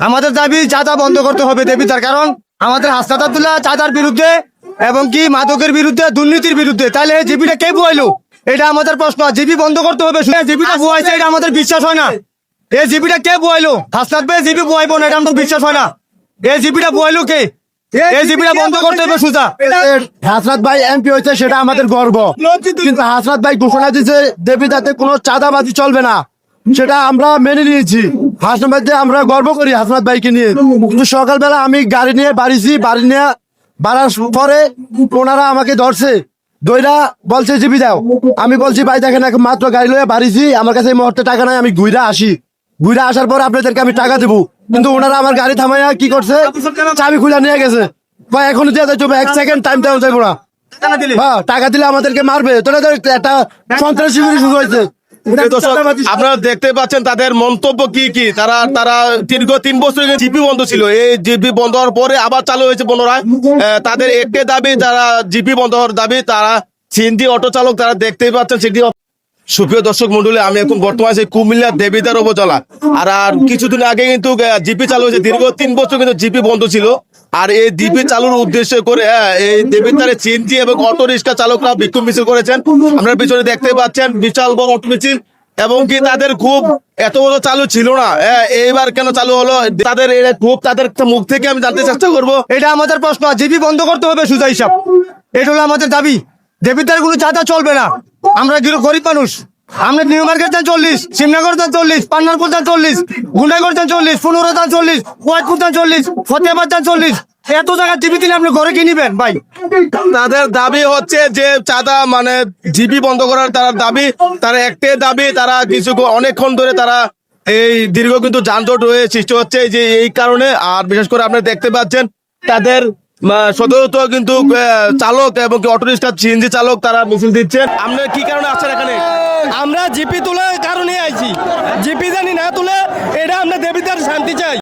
আমাদের দাবি চাঁদা বন্ধ করতে হবে দেবিতার, কারণ আমাদের হাসনাত আব্দুল্লাহ চাঁদার বিরুদ্ধে এবং কি মাদকের বিরুদ্ধে, দুর্নীতির বিরুদ্ধে। তাহলে এই জিপিটা কে বুয়াইলো, এটা আমাদের প্রশ্ন। জিপি বন্ধ করতে হবে। জিপিটা বুয়াইছে এটা আমাদের বিশ্বাস হয় না। এই জিপিটা কে বুয়াইলো? হাসনাত ভাই জিপি বুয়াইবো না, এটা আমাদের বিশ্বাস হয় না। এই জিপিটা বুয়াইলো কে? এই জিপিটা বন্ধ করতে হবে সোজা। হাসনাত ভাই এমপি হয়েছে সেটা আমাদের গর্ব, কিন্তু হাসনাত ভাই ঘোষণা দিয়েছে দেবিদাতে কোনো চাঁদাবাজি চলবে না, সেটা আমরা মেনে নিয়েছি। হাসনাত ভাই আমরা গর্ব করি হাসনাত ভাইকে নিয়ে। কিন্তু সকালবেলা আমি গাড়ি নিয়ে বাড়িছি, বাড়ি নিয়ে বাড়ার পরে ওনারা আমাকে ধরছে, দইরা বলছে জিবি দাও। আমি বলছি ভাই দেখেন মাত্র গাড়ি লয়ে বাড়িছি, আমার কাছে এই মুহূর্তে টাকা নাই, আমি ঘুরে আসি। ঘুরে আসার পর আপনাদেরকে আমি টাকা দেবো। কিন্তু ওনারা আমার গাড়ি থামাইয়া কি করছে, চাবি খুলে নিয়ে গেছে। ভাই এখন দিয়ে যাইতে হবে, 1 সেকেন্ড টাইম দেওয়া যাইব না। হ্যাঁ, টাকা দিলে আমাদেরকে মারবে। তোরা একটা সন্ত্রাসী শুরু হয়েছে। আপনারা দেখতে পাচ্ছেন তাদের মন্তব্য কি কি। তারা দীর্ঘ 3 বছর জিপি বন্ধ ছিল, এই জিপি বন্ধ হওয়ার পরে আবার চালু হয়েছে পুনরায়। তাদের একটি দাবি, যারা জিপি বন্ধ হওয়ার দাবি, তারা সিএনজি অটো চালক, তারা দেখতেই পাচ্ছেন সেটি। সুপ্রিয় দর্শক মন্ডলী, আমি এখন বর্তমানে কুমিল্লা দেবিদার উপজেলা। আর কিছুদিন আগে কিন্তু জিপি চালু হয়েছে। দীর্ঘ 3 বছর কিন্তু জিপি বন্ধ ছিল। আর এই জিপি চালুর উদ্দেশ্য করে এই দেবিদারে সিএনজি এবং অটো রিক্সা চালকরা বিক্ষোভ মিছিল করেছেন। আপনারা পিছনে দেখতে পাচ্ছেন বিশাল বড় অটো মিছিল, এবং কি তাদের খুব এত বড় চালু ছিল না, এইবার কেন চালু হলো তাদের খুব, তাদের মুখ থেকে আমি জানতে চেষ্টা করবো। এটা আমাদের প্রশ্ন। জিপি বন্ধ করতে হবে সোজা হিসাব, এটা হলো আমাদের দাবি। দেবিতার কোনো চাঁদা চলবে না। আমরা গরিব মানুষ। আমরা নিউ মার্কেট দেন 40, শিবনগর দেন 40, পান্নারপুর দেন 40, গুন্ডাগড় দেন 40, 15 দেন 40, ওয়াইদপুর দেন 40, ফতেহাবাদ দেন 40। এত জায়গা জিপি দিলে আপনি ঘরে কি নিবেন ভাই? তাদের দাবি হচ্ছে যে চাঁদা মানে জিপি বন্ধ করার তার দাবি, তারা একটাই দাবি। তারা কিছু অনেকক্ষণ ধরে তারা এই দীর্ঘ কিন্তু যানজট হয়ে সৃষ্টি হচ্ছে যে এই কারণে। আর বিশেষ করে আপনারা দেখতে পাচ্ছেন তাদের সদরত কিন্তু চালক এবং অটো রিক্সা সিএনজি চালক তারা মিছিল দিচ্ছেন। আপনারা কি কারণে আসছেন এখানে? আমরা জিপি তোলার কারণে আইছি। জিপি জানি না তুলে, এটা আমরা দেবিদার শান্তি চাই।